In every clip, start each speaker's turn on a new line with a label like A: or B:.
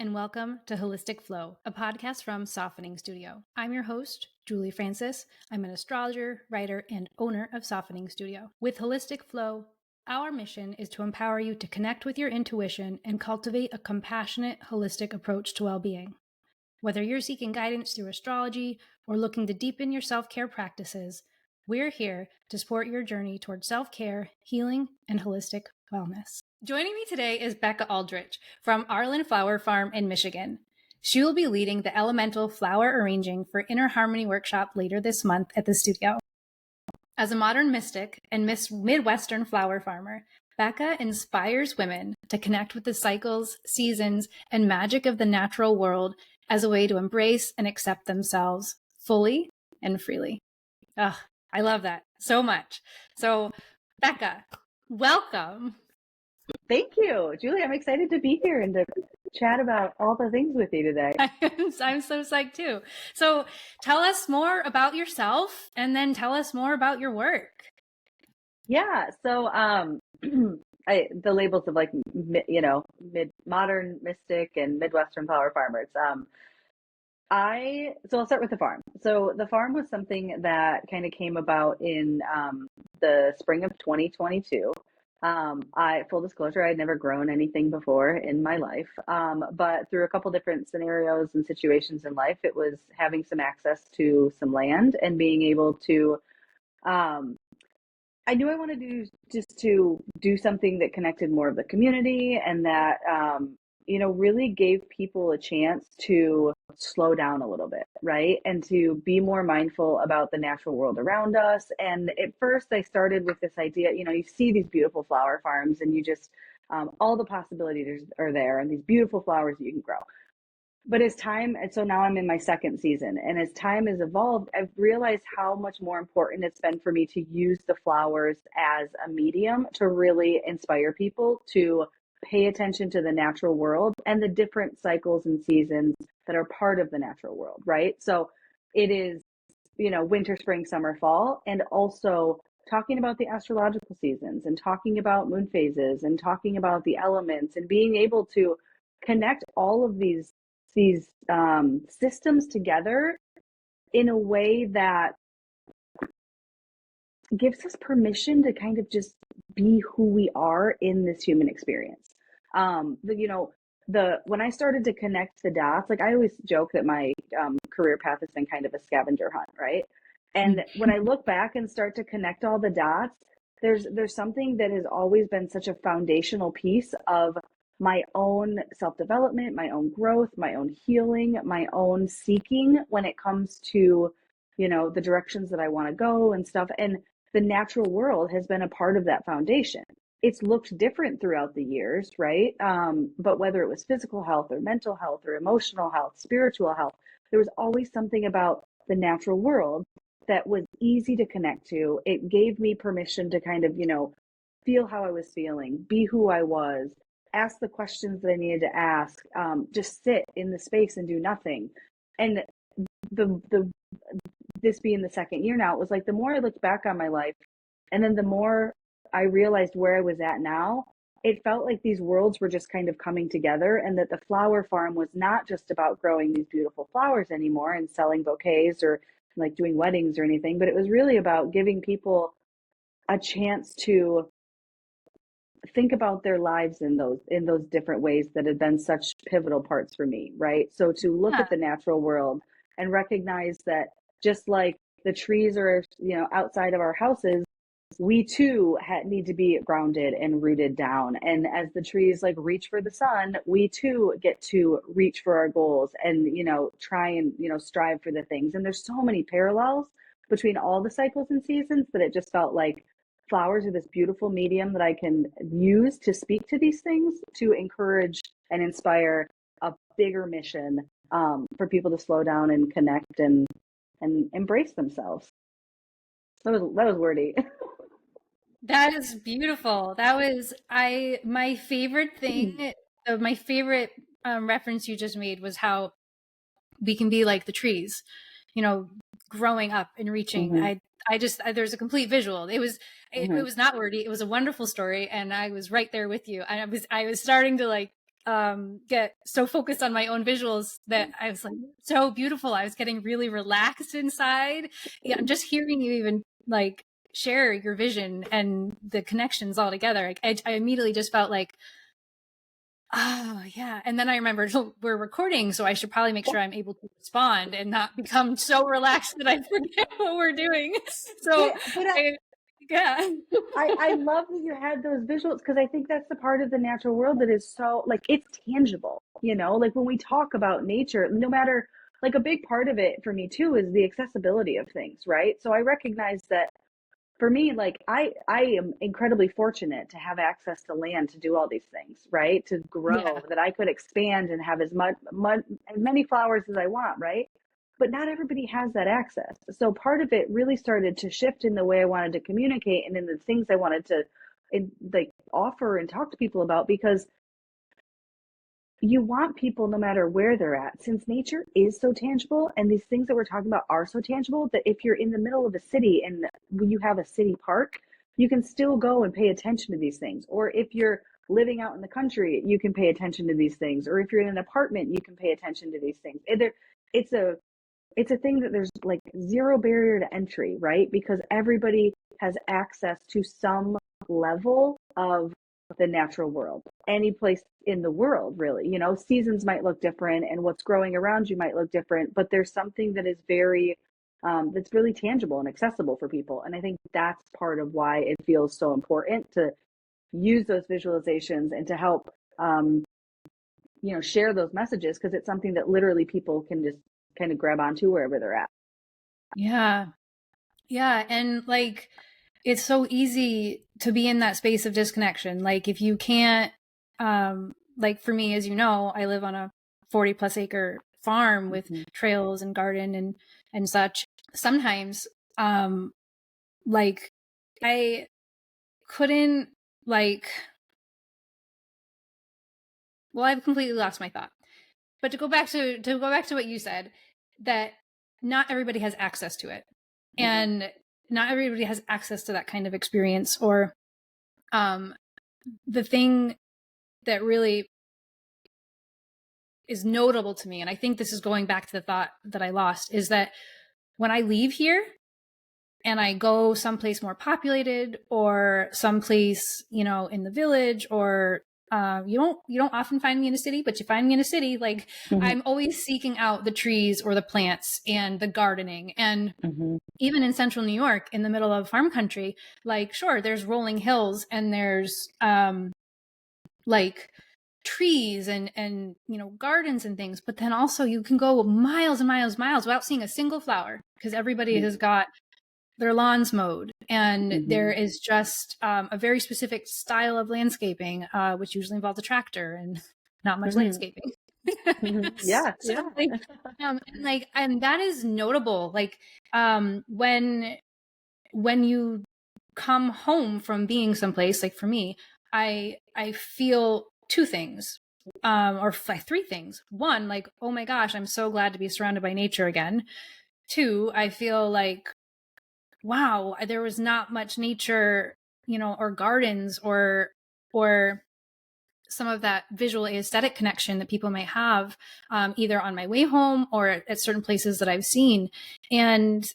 A: and welcome to Holistic Flow, a podcast from Softening Studio. I'm your host, Julie Francis. I'm an astrologer, writer, and owner of Softening Studio. With Holistic Flow, our mission is to empower you to connect with your intuition and cultivate a compassionate, holistic approach to well-being. Whether you're seeking guidance through astrology or looking to deepen your self-care practices, we're here to support your journey towards self-care, healing, and holistic wellness. Joining me today is Becca Aldrich from Arlen Flower Farm in Michigan. She will be leading the Elemental Flower Arranging for Inner Harmony workshop later this month at the studio. As a modern mystic and midwestern flower farmer, Becca inspires women to connect with the cycles, seasons, and magic of the natural world as a way to embrace and accept themselves fully and freely. Ugh, I love that so much. So, Becca, welcome.
B: Thank you, Julie. I'm excited to be here and to chat about all the things with you today.
A: I'm so psyched too. So tell us more about yourself and then tell us more about your work.
B: Yeah. So, the labels of modern mystic and Midwestern flower farmers. I'll start with the farm. So the farm was something that kind of came about in the spring of 2022. Full disclosure, I had never grown anything before in my life. But through a couple different scenarios and situations in life, it was having some access to some land and being able to, I knew I wanted to do something that connected more of the community and that, really gave people a chance to slow down a little bit, right? And to be more mindful about the natural world around us. And at first I started with this idea, you see these beautiful flower farms and you just, all the possibilities are there and these beautiful flowers that you can grow. But and so now I'm in my second season, and as time has evolved, I've realized how much more important it's been for me to use the flowers as a medium to really inspire people to pay attention to the natural world and the different cycles and seasons that are part of the natural world, right? So it is, winter, spring, summer, fall, and also talking about the astrological seasons and talking about moon phases and talking about the elements and being able to connect all of these systems together in a way that gives us permission to kind of just be who we are in this human experience. When I started to connect the dots, like I always joke that my career path has been kind of a scavenger hunt, right? And when I look back and start to connect all the dots, there's something that has always been such a foundational piece of my own self-development, my own growth, my own healing, my own seeking when it comes to, the directions that I want to go and stuff. And the natural world has been a part of that foundation. It's looked different throughout the years, right? But whether it was physical health or mental health or emotional health, spiritual health, there was always something about the natural world that was easy to connect to. It gave me permission to kind of, feel how I was feeling, be who I was, ask the questions that I needed to ask, just sit in the space and do nothing. And this being the second year now, it was like the more I looked back on my life and then the more I realized where I was at now, it felt like these worlds were just kind of coming together and that the flower farm was not just about growing these beautiful flowers anymore and selling bouquets or like doing weddings or anything, but it was really about giving people a chance to think about their lives in those different ways that have been such pivotal parts for me, right? So to look at the natural world and recognize that just like the trees are, outside of our houses, we too need to be grounded and rooted down. And as the trees like reach for the sun, we too get to reach for our goals and, try and, strive for the things. And there's so many parallels between all the cycles and seasons that it just felt like flowers are this beautiful medium that I can use to speak to these things, to encourage and inspire a bigger mission for people to slow down and connect and embrace themselves. That was wordy.
A: That is beautiful. That was my favorite thing. My favorite reference you just made was how we can be like the trees, growing up and reaching. Mm-hmm. There's a complete visual. It was not wordy. It was a wonderful story, and I was right there with you. I was starting to like get so focused on my own visuals that I was like, so beautiful. I was getting really relaxed inside. Yeah, just hearing you even like share your vision and the connections all together. Like, I immediately just felt like, oh yeah. And then I remembered we're recording, so I should probably make sure I'm able to respond and not become so relaxed that I forget what we're doing. So
B: but
A: yeah.
B: I love that you had those visuals, because I think that's the part of the natural world that is so, like, it's tangible, you know, like when we talk about nature, no matter, like, a big part of it for me too is the accessibility of things, right? So I recognize that for me, like, I am incredibly fortunate to have access to land to do all these things, right? To
A: Yeah.
B: grow, that I could expand and have as many flowers as I want, right? But not everybody has that access. So part of it really started to shift in the way I wanted to communicate and in the things I wanted to like offer and talk to people about, because you want people, no matter where they're at, since nature is so tangible and these things that we're talking about are so tangible, that if you're in the middle of a city and when you have a city park, you can still go and pay attention to these things. Or if you're living out in the country, you can pay attention to these things. Or if you're in an apartment, you can pay attention to these things. It's a it's a thing that there's like zero barrier to entry, right? Because everybody has access to some level of the natural world. Any place in the world, really. You know, seasons might look different and what's growing around you might look different, but there's something that is very, that's really tangible and accessible for people. And I think that's part of why it feels so important to use those visualizations and to help, share those messages, because it's something that literally people can just kind of grab onto wherever they're at.
A: Yeah. Yeah. And like, it's so easy to be in that space of disconnection. Like if you can't, like for me, as you know, I live on a 40 plus acre farm with
B: Mm-hmm.
A: trails and garden and such. Sometimes, like I couldn't like, well, I've completely lost my thought. But to go back to what you said, that not everybody has access to it,
B: Mm-hmm.
A: and not everybody has access to that kind of experience. Or the thing that really is notable to me, and I think this is going back to the thought that I lost, is that when I leave here and I go someplace more populated or someplace, in the village, or you don't often find me in a city, but you find me in a city, like
B: Mm-hmm.
A: I'm always seeking out the trees or the plants and the gardening. And
B: Mm-hmm.
A: even in central New York, in the middle of farm country, like sure, there's rolling hills and there's like trees and gardens and things, but then also you can go miles and miles and miles without seeing a single flower because everybody has got their lawns mowed, and there
B: Mm-hmm.
A: is just a very specific style of landscaping, which usually involves a tractor and not much
B: Mm-hmm.
A: landscaping.
B: Mm-hmm. Yeah,
A: So
B: yeah.
A: and that is notable. Like when you come home from being someplace, like for me, I feel two things, or like three things. One, like, oh my gosh, I'm so glad to be surrounded by nature again. Two, I feel like, wow, there was not much nature, or gardens, or some of that visual aesthetic connection that people might have, either on my way home or at certain places that I've seen. And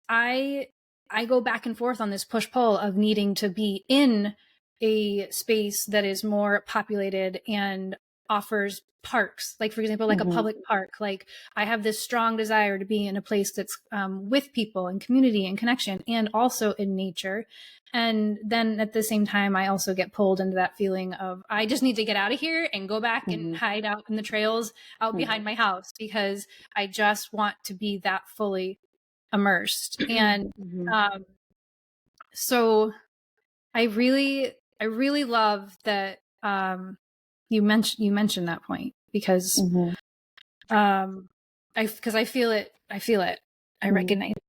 A: I I go back and forth on this push pull of needing to be in a space that is more populated and offers parks, like for example, like a
B: Mm-hmm.
A: public park. Like I have this strong desire to be in a place that's with people and community and connection, and also in nature. And then at the same time, I also get pulled into that feeling of I just need to get out of here and go back and
B: Mm-hmm.
A: hide out in the trails out behind my house, because I just want to be that fully immersed. And
B: Mm-hmm.
A: um, so I really love that you mentioned that point, because
B: Mm-hmm.
A: I feel it, I
B: Mm-hmm.
A: recognize it.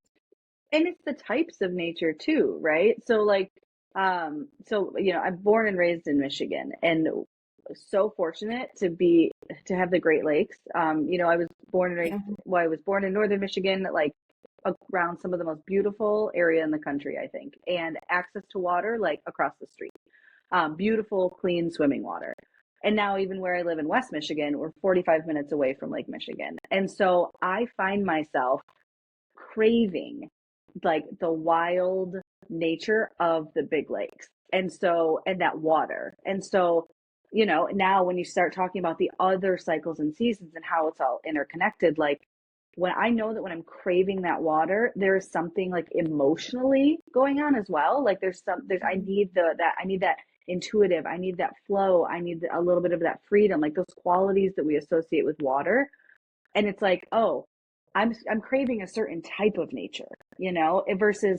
B: And it's the types of nature too, right? So like, I'm born and raised in Michigan, and so fortunate to have the Great Lakes. I was born and raised,
A: Yeah.
B: well, I was born in northern Michigan, like around some of the most beautiful area in the country, I think, and access to water like across the street. Beautiful, clean swimming water. And now even where I live in West Michigan, we're 45 minutes away from Lake Michigan. And so I find myself craving like the wild nature of the big lakes. And so, and that water. And so, you know, now when you start talking about the other cycles and seasons and how it's all interconnected, like when I know that when I'm craving that water, there is something like emotionally going on as well. Like I need I need that intuitive, I need that flow, I need a little bit of that freedom, like those qualities that we associate with water. And it's like, oh, I'm craving a certain type of nature, you know, versus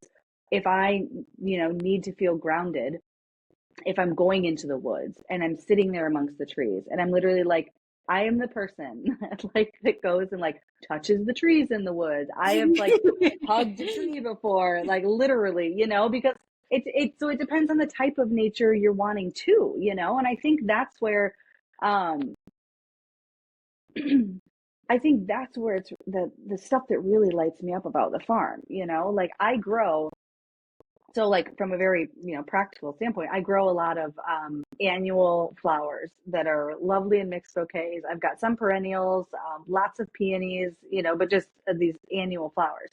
B: if I, you know, need to feel grounded, if I'm going into the woods and I'm sitting there amongst the trees and I'm literally like, I am the person like that goes and like touches the trees in the woods. I have like hugged a tree before, like literally, you know, because so it depends on the type of nature you're wanting to, you know, and I think that's where um I think that's where it's the stuff that really lights me up about the farm, you know, like I grow. So like from a very, you know, practical standpoint, I grow a lot of annual flowers that are lovely and mixed bouquets. I've got some perennials, lots of peonies, you know, but just these annual flowers.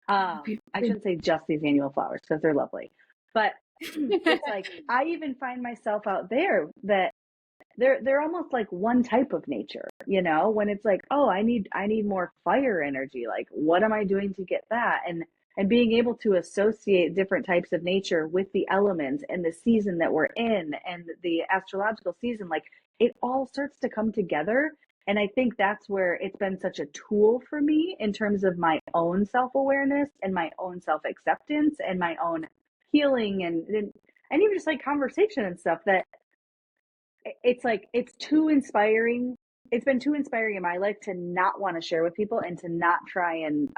B: I shouldn't say just these annual flowers because they're lovely, but it's like I even find myself out there that they're almost like one type of nature, you know, when it's like, oh, I need more fire energy. Like, what am I doing to get that? And being able to associate different types of nature with the elements and the season that we're in and the astrological season, like it all starts to come together. And I think that's where it's been such a tool for me in terms of my own self-awareness and my own self-acceptance and my own healing and even just like conversation and stuff that it's like it's too inspiring. It's been too inspiring in my life to not want to share with people and to not try and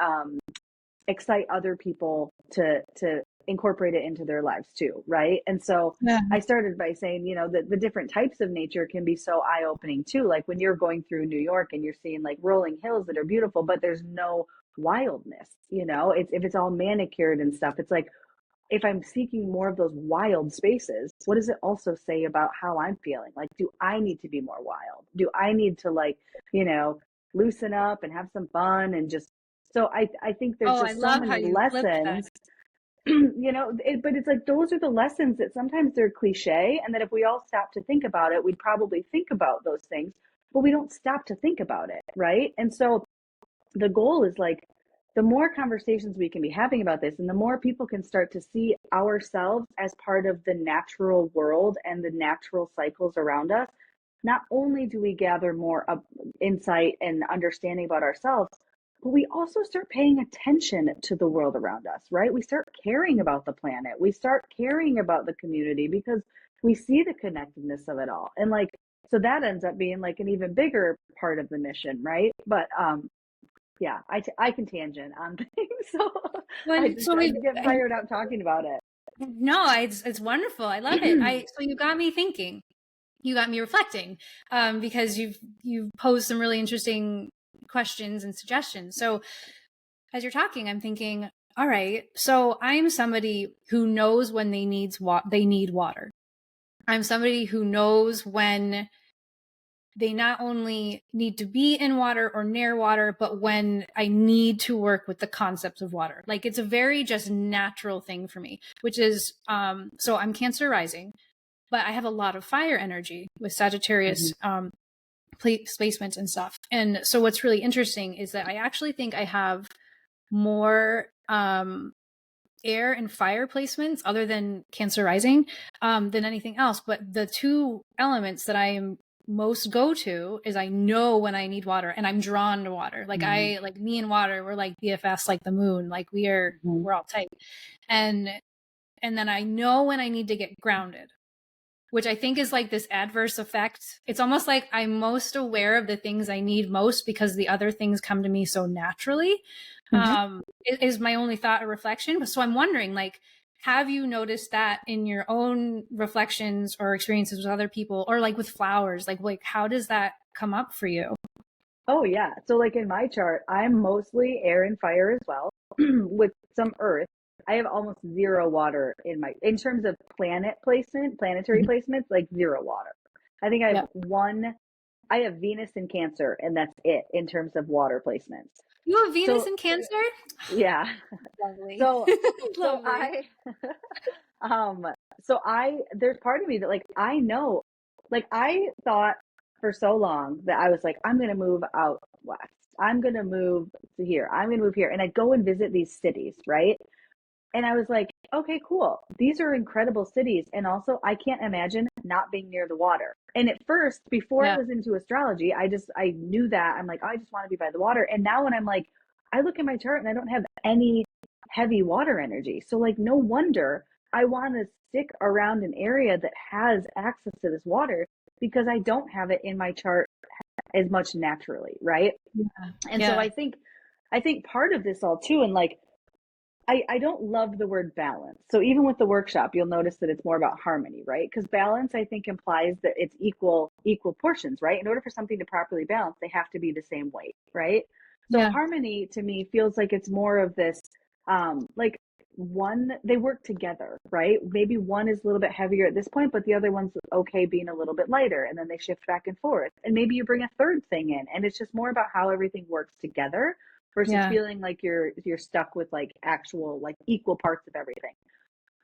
B: excite other people to incorporate it into their lives too, right? And so
A: Yeah.
B: I started by saying, you know, the different types of nature can be so eye-opening too. Like when you're going through New York and you're seeing like rolling hills that are beautiful, but there's no wildness, you know, it's if it's all manicured and stuff, it's like if I'm seeking more of those wild spaces, what does it also say about how I'm feeling? Like, do I need to be more wild? Do I need to like, you know, loosen up and have some fun and just so I think there's
A: Oh, I
B: just so
A: love how
B: many
A: you flipped that.
B: lessons, you know, but it's like those are the lessons that sometimes they're cliche and that if we all stop to think about it, we'd probably think about those things, but we don't stop to think about it, right? And so the goal is like the more conversations we can be having about this and the more people can start to see ourselves as part of the natural world and the natural cycles around us, not only do we gather more insight and understanding about ourselves, but we also start paying attention to the world around us, right? We start caring about the planet, we start caring about the community because we see the connectedness of it all, and like so that ends up being like an even bigger part of the mission, right? But yeah, I can tangent on things, so
A: Well, so
B: I get fired up talking about it.
A: no, it's wonderful. I love it. So you got me thinking. You got me reflecting, because you've posed some really interesting questions and suggestions. So as you're talking, I'm thinking, all right, so I'm somebody who knows when they need water. I'm somebody who knows when they not only need to be in water or near water, but when I need to work with the concepts of water. Like it's a very just natural thing for me, which is, so I'm Cancer rising, but I have a lot of fire energy with Sagittarius,
B: Mm-hmm.
A: placements and stuff. And so what's really interesting is that I actually think I have more, air and fire placements other than Cancer rising, than anything else. But the two elements that I am most go to is I know when I need water and I'm drawn to water. Like
B: Mm-hmm.
A: like me and water, we're like BFFs, like the moon. Like
B: Mm-hmm.
A: we're all tight. And then I know when I need to get grounded, which I think is like this adverse effect. It's almost like I'm most aware of the things I need most because the other things come to me so naturally.
B: Mm-hmm.
A: It is my only thought or reflection. So I'm wondering, like, have you noticed that in your own reflections or experiences with other people or like with flowers? Like how does that come up for you?
B: Oh yeah. So like in my chart, I'm mostly air and fire as well, with some earth. I have almost zero water in terms of planet placement, planetary
A: Mhm.
B: placements, like zero water. I think
A: Yeah.
B: I have Venus in Cancer, and that's it in terms of water placements.
A: You have Venus
B: So
A: in Cancer?
B: yeah.
A: Lovely.
B: So so
A: Lovely.
B: I um there's part of me that like I know, like I thought for so long that I was like, I'm gonna move out west. I'm gonna move to here. I'm gonna move here. And I'd go and visit these cities, right? And I was like, okay, cool. These are incredible cities. And also, I can't imagine not being near the water. And at first, before I
A: Yeah.
B: was into astrology, I knew that. I'm like, oh, I just want to be by the water. And now when I'm like, I look at my chart and I don't have any heavy water energy. So, like, no wonder I want to stick around an area that has access to this water because I don't have it in my chart as much naturally, right?
A: Yeah.
B: And so
A: Yeah.
B: I think part of this all too, and like I don't love the word balance. So even with the workshop, you'll notice that it's more about harmony, right? Because balance, I think, implies that it's equal portions, right? In order for something to properly balance, they have to be the same weight, right? So
A: Yeah.
B: harmony to me feels like it's more of this, like one, they work together, right? Maybe one is a little bit heavier at this point, but the other one's okay being a little bit lighter, and then they shift back and forth. And maybe you bring a third thing in, and it's just more about how everything works together versus
A: Yeah.
B: feeling like you're stuck with like actual like equal parts of everything.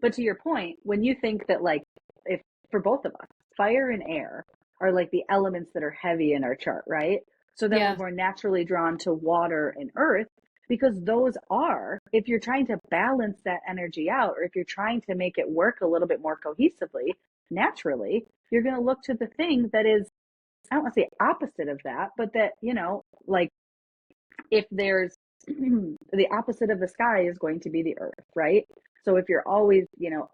B: But to your point, when you think that like if for both of us, fire and air are like the elements that are heavy in our chart, right? So then we're
A: Yeah.
B: more naturally drawn to water and earth because those are, if you're trying to balance that energy out or if you're trying to make it work a little bit more cohesively, naturally, you're going to look to the thing that is, I don't want to say opposite of that, but that, like if there's the opposite of the sky is going to be the earth, right? So if you're always,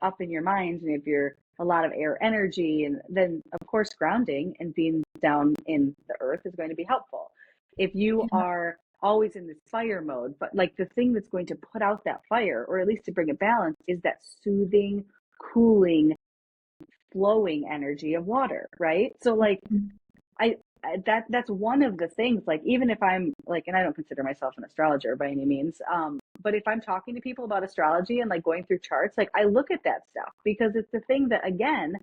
B: up in your mind and if you're a lot of air energy, and then of course grounding and being down in the earth is going to be helpful. If you
A: Yeah.
B: are always in this fire mode, but like the thing that's going to put out that fire, or at least to bring a balance, is that soothing, cooling, flowing energy of water, right? So like I that's one of the things, like even if I'm like, and I don't consider myself an astrologer by any means, but if I'm talking to people about astrology and like going through charts, like I look at that stuff because it's the thing that again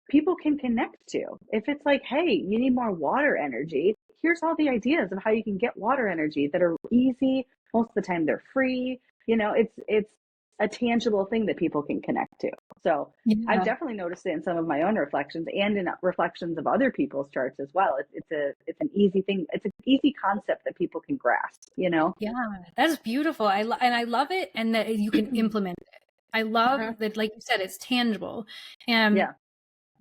B: people can connect to. If it's like, hey, you need more water energy, here's all the ideas of how you can get water energy that are easy. Most of the time they're free. It's a tangible thing that people can connect to. So I've
A: Yeah.
B: definitely noticed it in some of my own reflections and in reflections of other people's charts as well. It's an easy thing. It's an easy concept that people can grasp.
A: Yeah. That's beautiful. And I love it, and that you can implement it. I love
B: Uh-huh.
A: that, like you said, it's tangible. And
B: Yeah.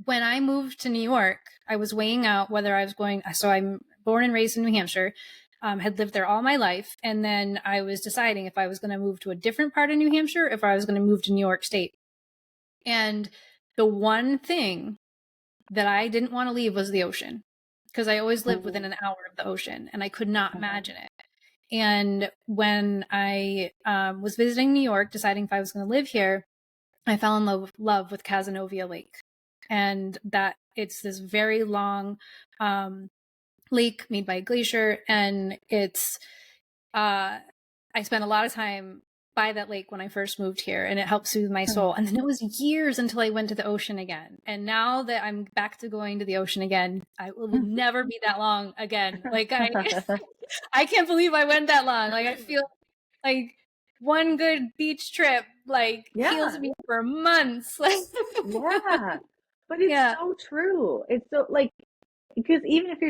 A: when I moved to New York, I was weighing out whether I was going. So I'm born and raised in New Hampshire, had lived there all my life. And then I was deciding if I was going to move to a different part of New Hampshire, if I was going to move to New York State. And the one thing that I didn't want to leave was the ocean, because I always lived within
B: Mm-hmm.
A: an hour of the ocean and I could not
B: Uh-huh.
A: imagine it. And when I was visiting New York, deciding if I was going to live here, I fell in love with Cazenovia Lake. And that it's this very long lake made by a glacier. And I spent a lot of time by that lake when I first moved here, and it helped soothe my soul. And then it was years until I went to the ocean again. And now that I'm back to going to the ocean again, it will never be that long again. Like I can't believe I went that long. Like I feel like one good beach trip like heals
B: Yeah.
A: me for months.
B: Yeah. But it's
A: Yeah.
B: so true. It's so like because even if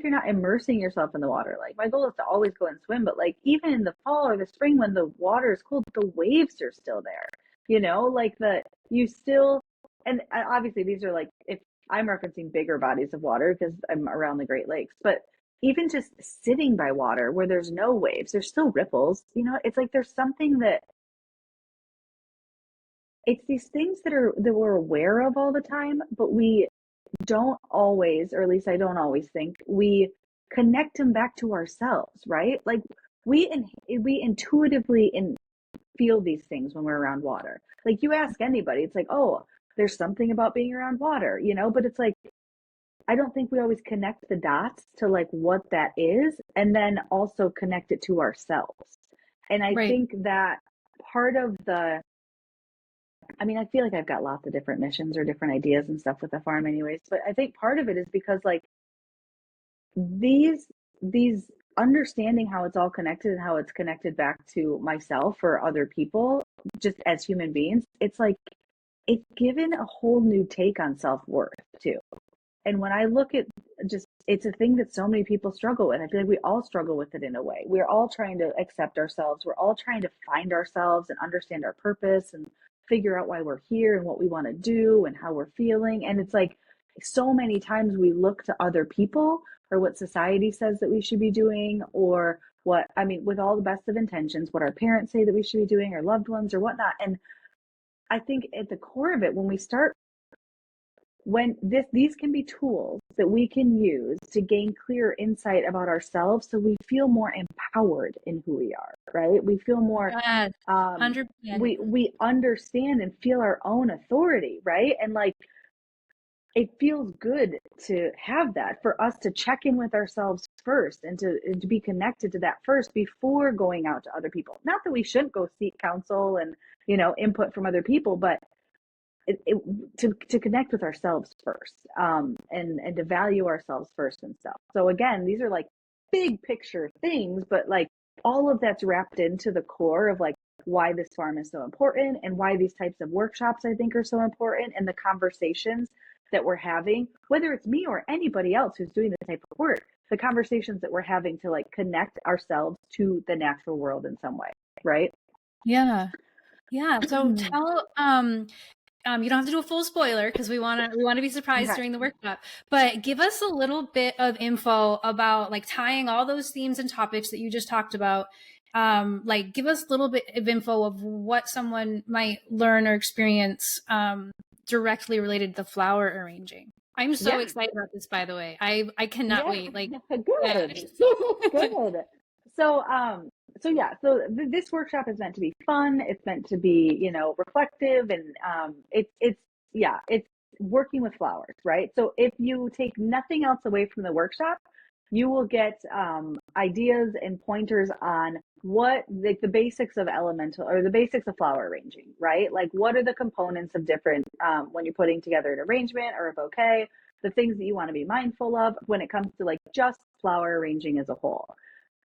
B: you're not immersing yourself in the water, like my goal is to always go and swim, but like even in the fall or the spring when the water is cold, the waves are still there. Like you still, and obviously these are like, if I'm referencing bigger bodies of water because I'm around the Great Lakes, but even just sitting by water where there's no waves, there's still ripples. It's like there's something that it's these things that we're aware of all the time, but we don't always, or at least I don't always think we connect them back to ourselves, right? Like we intuitively feel these things when we're around water. Like you ask anybody, it's like, oh, there's something about being around water. But it's like I don't think we always connect the dots to like what that is, and then also connect it to ourselves. And I
A: Right.
B: think that part of the I mean, I feel like I've got lots of different missions or different ideas and stuff with the farm anyways, but I think part of it is because like these understanding how it's all connected and how it's connected back to myself or other people just as human beings, it's like it's given a whole new take on self-worth too. And when I look at just, it's a thing that so many people struggle with. I feel like we all struggle with it in a way. We're all trying to accept ourselves. We're all trying to find ourselves and understand our purpose and figure out why we're here and what we want to do and how we're feeling. And it's like so many times we look to other people or what society says that we should be doing, or what, I mean, with all the best of intentions, what our parents say that we should be doing, or loved ones or whatnot. And I think at the core of it, when these can be tools that we can use to gain clear insight about ourselves, so we feel more empowered in who we are, right? We feel more
A: Yes,
B: um
A: 100%.
B: we understand and feel our own authority, right? And like it feels good to have that, for us to check in with ourselves first and to be connected to that first before going out to other people. Not that we shouldn't go seek counsel and input from other people, but to connect with ourselves first, and to value ourselves first and stuff. So again, these are like big picture things, but like all of that's wrapped into the core of like why this farm is so important and why these types of workshops I think are so important, and the conversations that we're having, whether it's me or anybody else who's doing this type of work, the conversations that we're having to like connect ourselves to the natural world in some way, right?
A: Yeah. Yeah. So tell you don't have to do a full spoiler because we wanna be surprised
B: Okay.
A: during the workshop. But give us a little bit of info about like tying all those themes and topics that you just talked about. Like give us a little bit of info of what someone might learn or experience directly related to flower arranging. I'm so
B: Yeah.
A: excited about this, by the way. I cannot
B: Yeah,
A: wait. Like, yeah.
B: good. Good. So, this workshop is meant to be fun. It's meant to be, reflective, and it's working with flowers, right? So if you take nothing else away from the workshop, you will get ideas and pointers on what like the basics of elemental or the basics of flower arranging, right? Like what are the components of different when you're putting together an arrangement or a bouquet, the things that you want to be mindful of when it comes to like just flower arranging as a whole.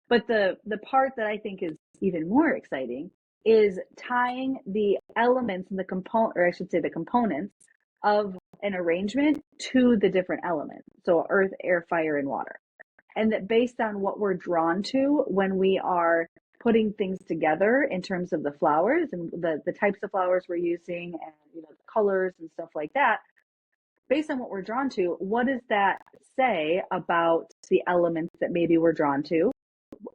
B: But the part that I think is even more exciting is tying the elements and the component, or I should say the components of an arrangement to the different elements. So earth, air, fire, and water. And that based on what we're drawn to when we are putting things together in terms of the flowers and the types of flowers we're using, and the colors and stuff like that, based on what we're drawn to, what does that say about the elements that maybe we're drawn to?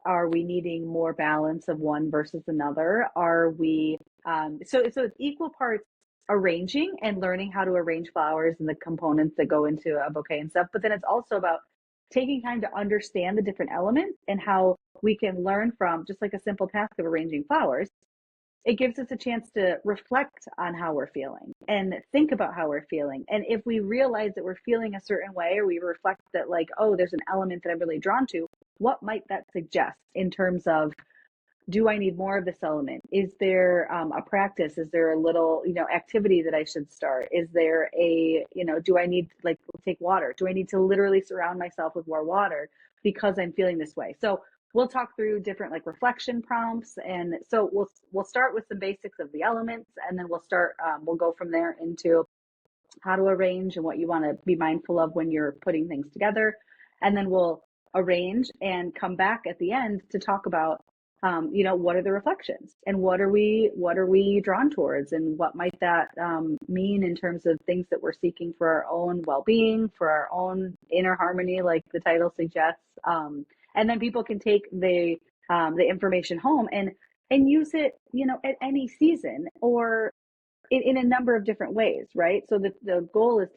B: Are we needing more balance of one versus another? Are we so it's equal parts arranging and learning how to arrange flowers and the components that go into a bouquet and stuff, but then it's also about taking time to understand the different elements and how we can learn from just like a simple task of arranging flowers. It gives us a chance to reflect on how we're feeling and think about how we're feeling. And if we realize that we're feeling a certain way, or we reflect that like, oh, there's an element that I'm really drawn to, what might that suggest in terms of, do I need more of this element? Is there a practice? Is there a little, activity that I should start? Is there do I need, like, take water? Do I need to literally surround myself with more water because I'm feeling this way? So we'll talk through different like reflection prompts. And so we'll start with some basics of the elements, and then we'll go from there into how to arrange and what you want to be mindful of when you're putting things together. And then we'll arrange and come back at the end to talk about, what are the reflections and what are we drawn towards, and what might that mean in terms of things that we're seeking for our own well-being, for our own inner harmony, like the title suggests. And then people can take the information home and use it, at any season or in a number of different ways, right? So the goal is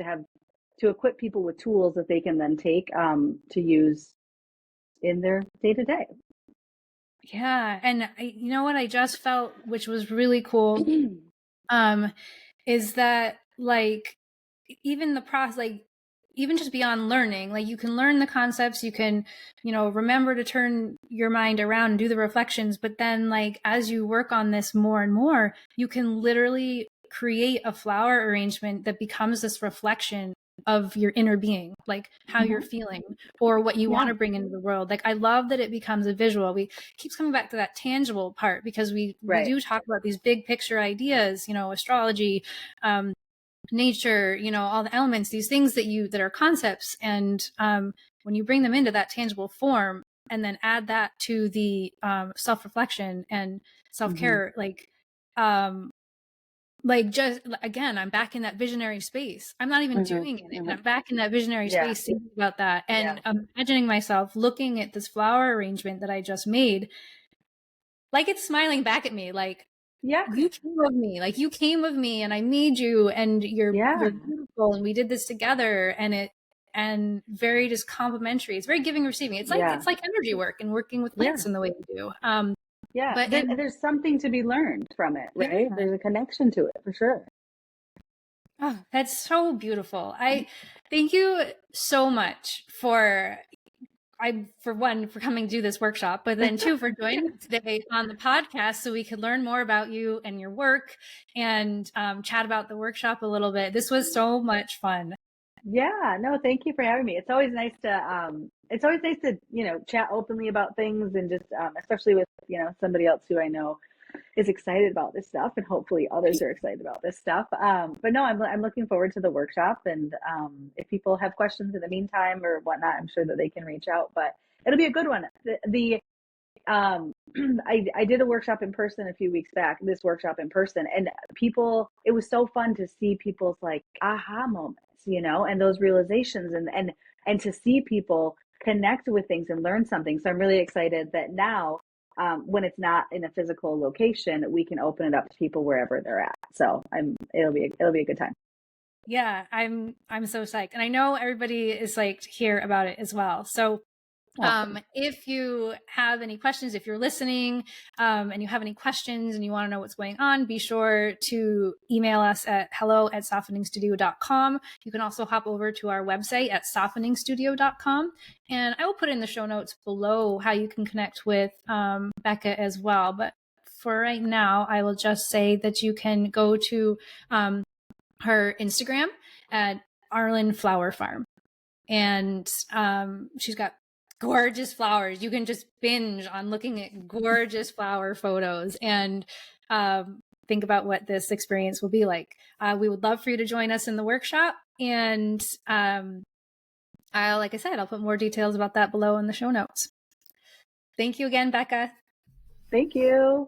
B: to equip people with tools that they can then take to use in their day to day.
A: Yeah. And you know what I just felt, which was really cool, is that like even the process, like even just beyond learning, like you can learn the concepts, you can, remember to turn your mind around and do the reflections. But then like, as you work on this more and more, you can literally create a flower arrangement that becomes this reflection of your inner being, like how you're feeling or what you want to bring into the world. Like, I love that it becomes a visual. We keeps coming back to that tangible part, because we do talk about these big picture ideas, you know, astrology, nature, you know, all the elements, these things that are concepts. And when you bring them into that tangible form and then add that to the self-reflection and self-care, like, just again, I'm back in that visionary space. I'm not even doing it. I'm back in that visionary space, thinking about that and imagining myself looking at this flower arrangement that I just made, like it's smiling back at me, like, you came of me, like you came of me and I made you and you're beautiful and we did this together, and very just complimentary. It's very giving, receiving. It's like energy work and working with plants in the way you do. But
B: there's something to be learned from it, right? There's a connection to it for sure.
A: Oh, that's so beautiful. I thank you so much for one, for coming to do this workshop, but then two, for joining us today on the podcast so we could learn more about you and your work and chat about the workshop a little bit. This was so much fun.
B: Yeah, no, thank you for having me. It's always nice to, you know, chat openly about things and just, especially with, you know, somebody else who I know is excited about this stuff, and hopefully others are excited about this stuff. But no, I'm looking forward to the workshop, and if people have questions in the meantime or whatnot, I'm sure that they can reach out, but it'll be a good one. I did a workshop in person a few weeks back, this workshop in person, and it was so fun to see people's like aha moments, you know, and those realizations, and to see people connect with things and learn something. So I'm really excited that now, when it's not in a physical location, we can open it up to people wherever they're at. So it'll be a good time.
A: Yeah, I'm so psyched. And I know everybody is psyched to hear about it as well. So if you have any questions, if you're listening and you have any questions and you want to know what's going on, be sure to email us at hello@softeningstudio.com. You can also hop over to our website at softeningstudio.com. And I will put in the show notes below how you can connect with Becca as well. But for right now, I will just say that you can go to her Instagram at Arlen Flower Farm. And she's got gorgeous flowers. You can just binge on looking at gorgeous flower photos and think about what this experience will be like. We would love for you to join us in the workshop. And like I said, I'll put more details about that below in the show notes. Thank you again, Becca.
B: Thank you.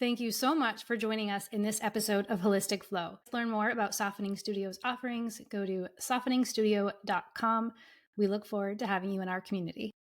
A: Thank you so much for joining us in this episode of Holistic Flow. To learn more about Softening Studio's offerings, go to softeningstudio.com. We look forward to having you in our community.